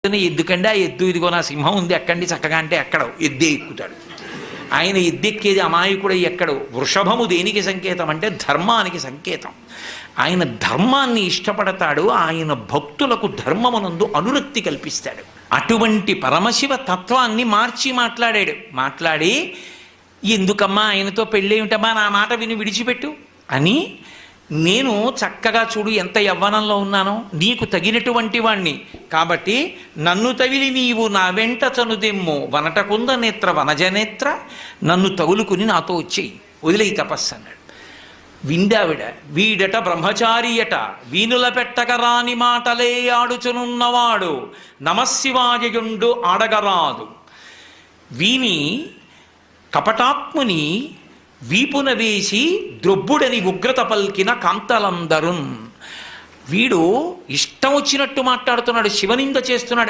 ఎద్దుకండి ఆ ఎద్దు ఇదిగో నా సింహం ఉంది ఎక్కండి చక్కగా అంటే ఎక్కడో ఎద్దే ఎక్కుతాడు. ఆయన ఎద్దెక్కేది అమాయకుడు ఎక్కడు. వృషభము దేనికి సంకేతం అంటే ధర్మానికి సంకేతం. ఆయన ధర్మాన్ని ఇష్టపడతాడు. ఆయన భక్తులకు ధర్మమునందు అనురక్తి కల్పిస్తాడు. అటువంటి పరమశివ తత్వాన్ని మార్చి మాట్లాడి ఎందుకమ్మా ఆయనతో పెళ్ళేమిటమ్మా నా మాట విని విడిచిపెట్టు అని, నేను చక్కగా చూడు ఎంత యవ్వనంలో ఉన్నానో, నీకు తగినటువంటి వాణ్ణి కాబట్టి నన్ను తగిలి నీవు నా వెంట చనుదెమ్ము వనటకుంద నేత్ర వనజనేత్ర, నన్ను తగులుకుని నాతో వచ్చేయి, వదిలేయి తపస్సు అన్నాడు. విందావిడ వీడట బ్రహ్మచారియట వీనుల పెట్టగరాని మాటలే ఆడుచునున్నవాడు నమశివాయయుండు ఆడగరాదు. వీని కపటాత్ముని వీపున వేసి ద్రొబ్బుడని ఉగ్రత పల్కిన కాంతలందరున్. వీడు ఇష్టం వచ్చినట్టు మాట్లాడుతున్నాడు, శివనింద చేస్తున్నాడు.